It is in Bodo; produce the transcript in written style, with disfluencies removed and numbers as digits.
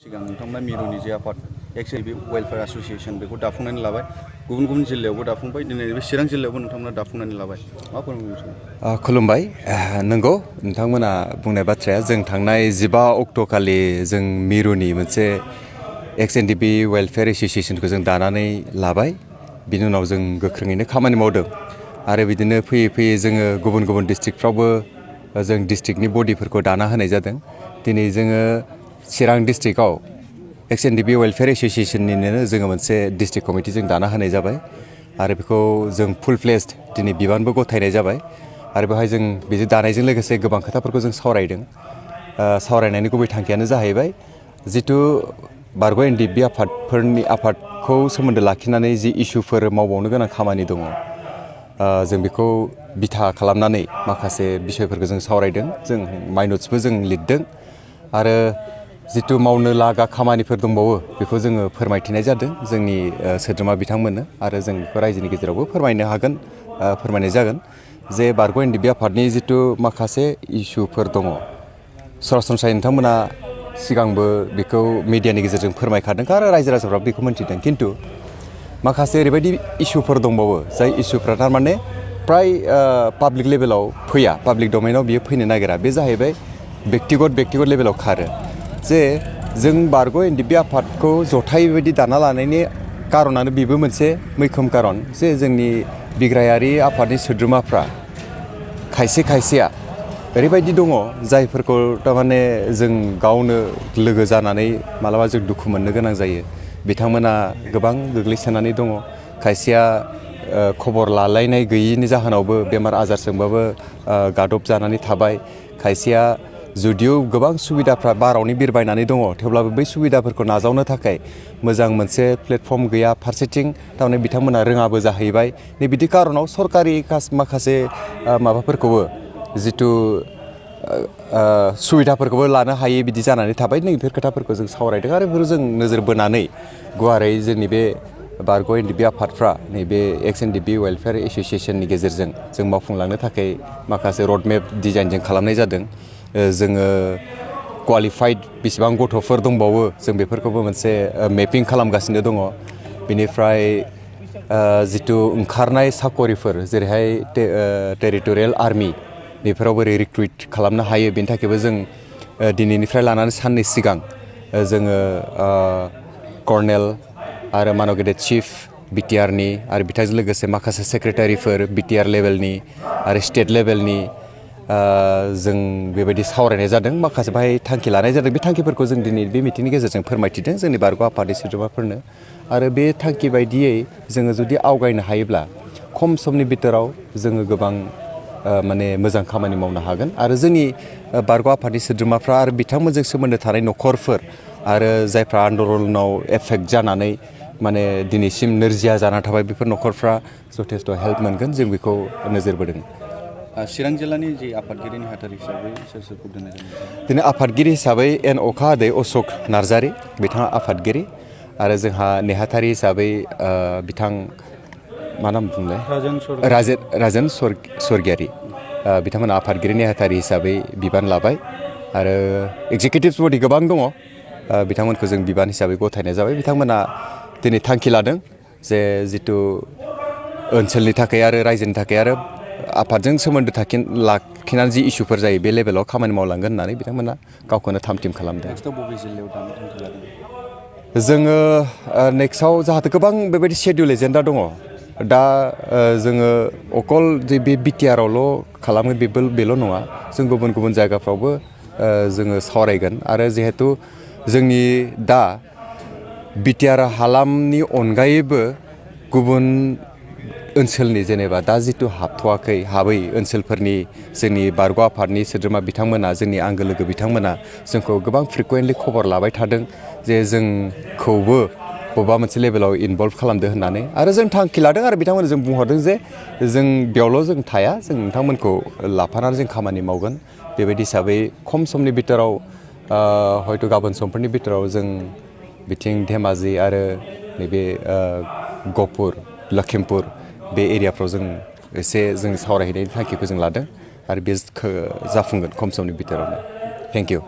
सिगां नोंथांमोना मिरुनि जे आफाद एक्स.एन.डि.बि वेलफेयार एसोसिएशन बेखौ दाफुंनानै लाबाय गुबुन गुबुन जिल्लायावबो दाफुंबाय दिनै बे चिरां जिल्लायावबो नोंथांमोना दाफुंनानै लाबाय मा फोरमायनो खुलुमबाय नंगौ नोंथांमोना बुंनाय बाथ्राया जों थांनाय 15 अक्ट'खालि जों मिरुनि मोनसे एक्स.एन.डि.बि वेलफेयार एसोसिएशनखौ जों दानानै लाबाय बिनि उनाव जों गोख्रोङैनो खामानि मावदों आरो बिदिनो फैयै फैयै जोङो गुबुन गुबुन डिस्ट्रिक्टफ्रावबो जों डिस्ट्रिक्टनि बडिफोरखौ दाना होनाय जादों दिनै जोङो चिरां डिस्ट्रिक्टआव एक्स.एन.डि.बि वेलफेयार एसोसिएशननिनो जोङो मोनसे डिस्ट्रिक्ट कमिटि जों दाना होनाय जाबाय आरो बेखौ जों फुल फ्लेज्ड दिनै बिबानबो गथायनाय जाबाय आरो बेवहाय जों बिदि दानायजों लोगोसे गोबां खोथाफोरखौ जों सावरायदों सावरायनायनि गुबै थांखियानो जाहैबाय जिथु बारग' एन.डि.बि आफादखौ सोमोन्दो लाखिनानै जि इस्युफोर मावबावनो गोनां खामानि दङ जों बेखौ बिथा खालामनानै माखासे बिसयफोरखौ जों सावरायदों जों माइनट्सबो जों लिरदों आरो जिथु मावनो लागा खामानिफोर दंबावो बेखौ जोङो फोरमायथिनाय जादों जोंनि सोद्रोमा बिथांमोननो आरो जों बेखौ रायजोनि गेजेरावबो फोरमायनो हागोन फोरमायनाय जागोन जे बारग' एन.डि.बि आफादनि जिथु माखासे इस्युफोर दङ सरासनस्रायै नोंथांमोना सिगांबो बेखौ मिडियानि गेजेरजों फोरमायखादों आरो रायजो राजाफ्राबो बेखौ मोन्थिदों खिन्थु माखासे ओरैबायदि इस्युफोर दंबावो जाय इस्युफ्रा थारमाने प्राय पाब्लिक लेभेलाव फैया पाब्लिक डमेनाव बियो फैनो नागिरा बे जाहैबाय बेक्तिगत लेभेलाव खारो जे जों बारग' एन.डि.बि आफादखौ जथायै बेबायदि दाना लानायनि कारनानो बेबो मोनसे मैखोम कारन जे जोंनि बिग्रायारि आफादनि सोद्रोमाफ्रा खायसेया ओरैबायदि दङ जायफोरखौ थारमाने जों गावनो लोगो जानानै मालाबा जों दुखु मोननो गोनां जायो बिथांमोना गोबां गोग्लैसोनानै दङ खायसेया खबर लालायनाय गैयिनि जाहोनावबो बेमार आजारजोंबाबो गादब जानानै थाबाय खायसेया जुदियो गोबां सुबिदाफ्रा बारावनो बिरबायनानै दङ थेवब्लाबो बै सुबिदाफोरखौ नाजावनो थाखाय मोजां मोनसे प्लेटफर्म गैया फारसेथिं थारमाने बिथांमोना रोङाबो जाहैबाय नै बिदि कारनाव सरकारि माखासे माबाफोरखौबो जिथु सुबिदाफोरखौबो लानो हायै बिदि जानानै थाबाय नैबेफोर खोथाफोरखौ जों सावरायदों आरो बेफोरखौ जों नोजोर बोनानै गुवारै जोंनि बे बारग' एन.डि.बि आफादफ्रा नैबे एक्स.एन.डि.बि वेलफेयार एसोसिएशननि गेजेरजों जों मावफुंलांनो थाखाय माखासे रडमेप डिजाइन जों खालामनाय जादों जोङो क्वालिफाइड बेसेबां गथ'फोर दंबावो जों बेफोरखौबो मोनसे मेपिं खालामगासिनो दङ बेनिफ्राय जिथु ओंखारनाय साकरिफोर जेरैहाय टेरिटरियेल आर्मि बेफोराव बोरै रिक्रुइट खालामनो हायो बेनि थाखायबो जों दिनैनिफ्राय लानानै साननै सिगां जोङो कर्नेल आरो मानव गेदेर चिफ बिटिआरनि आरो बिथांजों लोगोसे माखासे सेक्रेटारिफोर बिटिआर लेभेलनि आरो स्टेट लेभेलनि जों बेबायदि सावरायनाय जादों माखासे बाहाय थांखि लानाय जादों बे थांखिफोरखौ जों दिनै बे मिटिंनि गेजेरजों फोरमायथिदों जोंनि बारग' आफादनि सोद्रोमाफोरनो आरो बे थांखि बायदियै जोङो जुदि आवगायनो हायोब्ला खम समनि बिथोराव जोङो गोबां माने मोजां खामानि मावनो हागोन आरो जोंनि बारग' आफादनि सोद्रोमाफ्रा आरो बिथांमोनजों सोमोन्दो थानाय न'खरफोर आरो जायफ्रा आन्दलनाव एफेक्ट जानानै माने दिनैसिम नोरजिया जाना थाबाय बेफोर न'खरफ्रा जथेस्थ' हेल्प मोनगोन जों बेखौ नोजोर बोदों चिरां जिल्लानि जे आफादगिरि नेहाथार हिसाबै सोरखौ दोननाय जादों दिनै आफादगिरि हिसाबै N.Okahadwi अशक नार्जारि बिथाङा आफादगिरि आरो जोंहा नेहाथारि हिसाबै बिथां मा नाम बुंलाय राजेन स्वर्गियारि बिथांमोना आफादगिरि नेहाथारि हिसाबै बिबान लाबाय आरो एक्जिकिउटिभ बडि गोबां दङ बिथांमोनखौ जों बिबान हिसाबै गथायनाय जाबाय बिथांमोना दिनै थांखि लादों जे जिथु ओनसोलनि थाखाय आरो रायजोनि थाखाय आरो आफादजों सोमोन्दो लाखिनानै जि इस्युफोर जायो बे लेभेलाव खामानि मावलांगोन होननानै बिथांमोना गावखौनो थाम-थिम खालामदों बबे जिल्लायाव दानो थांखि लादों जोङो नेक्स्टआव जाहाथे गोबां बेबायदि शेड्युल एजेन्डा दङ दा जोङो अकल जे बे बिटिआरआवल' खालामो बेल' नङा जों गुबुन गुबुन जायगाफ्रावबो जोङो सावरायगोन आरो जिहेतु जोंनि दा बिटिआर हालामनि अनगायैबो गुबुन ओनसोलनि जेनेबा दा जिथु हाबथ'वाखै हाबै ओनसोलफोरनि जोंनि बारग' आफादनि सोद्रोमा बिथांमोना जोंनि आंगो लोगो बिथांमोना जोंखौ गोबां फ्रिकुवेन्टलि खबर लाबाय थादों जे जोंखौबो बबेबा मोनसे लेभेलाव इनभल्भ खालामदो होननानै आरो जों थांखि लादों आरो बिथांमोननो जों बुंहरदों जे जों बेयावल' जों थाया जों नोंथांमोनखौ लाफानानै जों खामानि मावगोन बेबायदि हिसाबै खम समनि बिथोराव हयथ' गाबोन समफोरनि बिथोराव जों बिथिं धेमाजि आरो नैबे गहपुर लखिमपुर बे एरियाफ्राव जों एसे जों सावरायहैनायनि थांखिखौ जों लादों आरो बे जाफुंगोन खम समनि बिथोरावनो थेंक इउ